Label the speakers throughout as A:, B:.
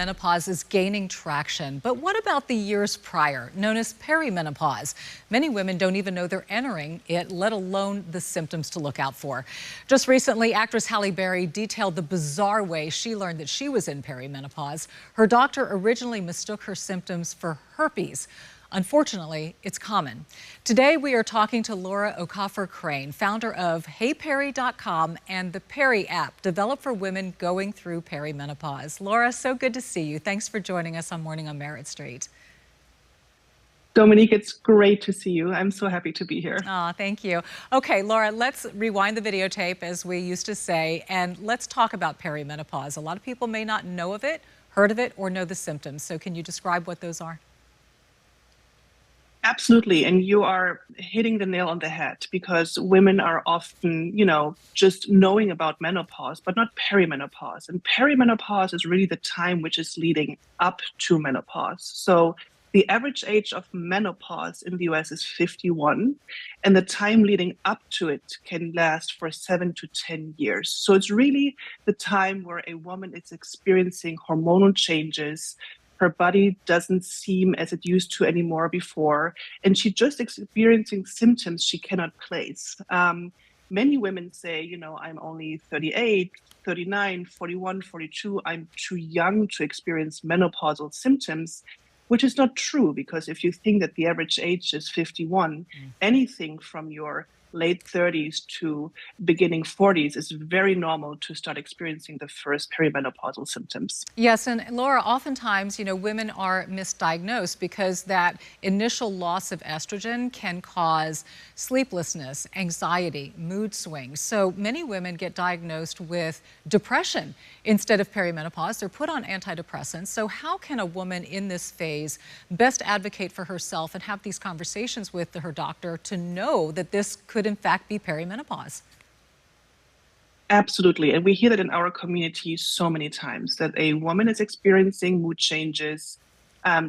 A: Menopause is gaining traction, but what about the years prior, known as perimenopause? Many women don't even know they're entering it, let alone the symptoms to look out for. Just recently, actress Halle Berry detailed the bizarre way she learned that she was in perimenopause. Her doctor originally mistook her symptoms for herpes. Unfortunately, it's common. Today, we are talking to Laura Okafor-Crane, founder of HeyPeri.com and the Peri app, developed for women going through perimenopause. Laura, so good to see you. Thanks for joining us on Morning on Merit Street.
B: Dominique, it's great to see you. I'm so happy to be here.
A: Oh, thank you. Okay, Laura, let's rewind the videotape, as we used to say, and let's talk about perimenopause. A lot of people may not know of it, heard of it, or know the symptoms. So can you describe what those are?
B: Absolutely. And you are hitting the nail on the head, because women are often, just knowing about menopause, but not perimenopause. And perimenopause is really the time which is leading up to menopause. So the average age of menopause in the US is 51, and the time leading up to it can last for 7 to 10 years. So it's really the time where a woman is experiencing hormonal changes. Her body doesn't seem as it used to anymore before, and she's just experiencing symptoms she cannot place. Many women say, I'm only 38, 39, 41, 42. I'm too young to experience menopausal symptoms, which is not true, because if you think that the average age is 51, anything from your late 30s to beginning 40s is very normal to start experiencing the first perimenopausal symptoms.
A: Yes, and Laura, oftentimes, women are misdiagnosed because that initial loss of estrogen can cause sleeplessness, anxiety, mood swings. So many women get diagnosed with depression instead of perimenopause. They're put on antidepressants. So how can a woman in this phase best advocate for herself and have these conversations with her doctor to know that this could in fact be perimenopause?
B: Absolutely. And we hear that in our community so many times, that a woman is experiencing mood changes.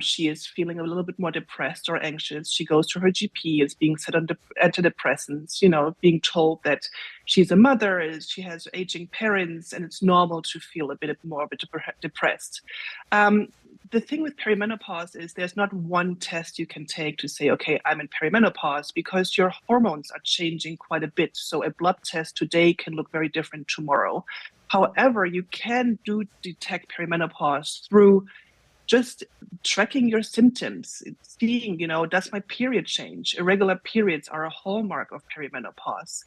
B: She is feeling a little bit more depressed or anxious. She goes to her GP, is being set on antidepressants, being told that she's a mother, she has aging parents, and it's normal to feel a bit depressed. The thing with perimenopause is there's not one test you can take to say, okay, I'm in perimenopause, because your hormones are changing quite a bit. So a blood test today can look very different tomorrow. However, you can detect perimenopause through just tracking your symptoms, seeing, does my period change? Irregular periods are a hallmark of perimenopause.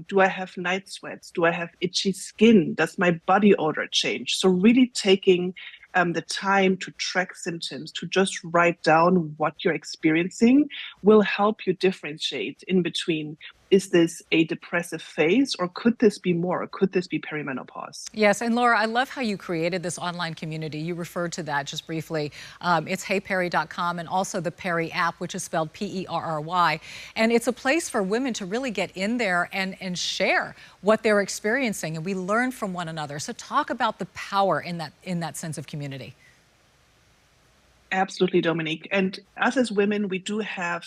B: Do I have night sweats? Do I have itchy skin? Does my body odor change? So really taking the time to track symptoms, to just write down what you're experiencing, will help you differentiate in between, is this a depressive phase, or could this be more? Could this be perimenopause?
A: Yes, and Laura, I love how you created this online community. You referred to that just briefly. It's HeyPeri.com and also the Peri app, which is spelled P-E-R-R-Y. And it's a place for women to really get in there and share what they're experiencing, and we learn from one another. So talk about the power in that sense of community.
B: Absolutely, Dominique. And us as women, we do have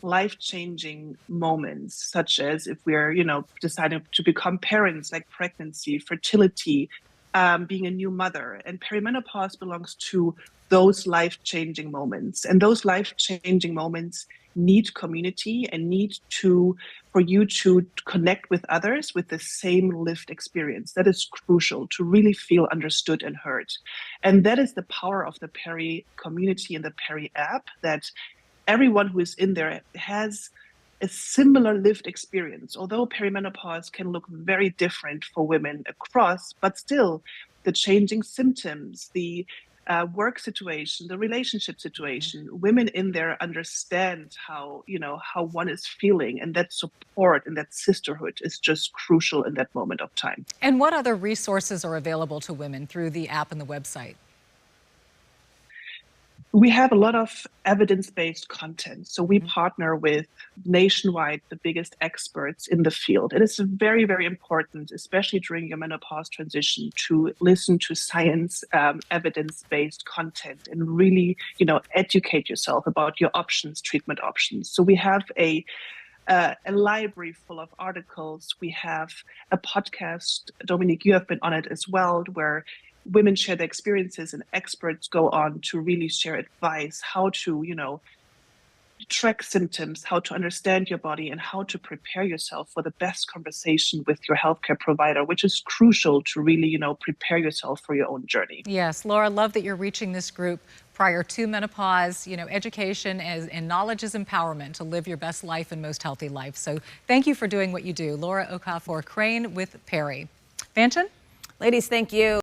B: life-changing moments, such as if we're, deciding to become parents, like pregnancy, fertility, being a new mother. And perimenopause belongs to those life-changing moments. And those life-changing moments need community and need for you to connect with others with the same lived experience. That is crucial to really feel understood and heard. And that is the power of the Peri community and the Peri app, that everyone who is in there has a similar lived experience. Although perimenopause can look very different for women across, but still the changing symptoms, the work situation, the relationship situation, women in there understand how one is feeling, and that support and that sisterhood is just crucial in that moment of time.
A: And what other resources are available to women through the app and the website?
B: We have a lot of evidence-based content. So we partner with nationwide the biggest experts in the field. It is very, very important, especially during your menopause transition, to listen to science, evidence-based content, and really, educate yourself about your options, treatment options. So we have a library full of articles. We have a podcast, Dominique, you have been on it as well, where women share their experiences and experts go on to really share advice, how to, track symptoms, how to understand your body, and how to prepare yourself for the best conversation with your healthcare provider, which is crucial to really, prepare yourself for your own journey.
A: Yes, Laura, love that you're reaching this group prior to menopause. Education and knowledge is empowerment to live your best life and most healthy life. So thank you for doing what you do. Laura Okafor Crane with Perry. Fanchen?
C: Ladies, thank you.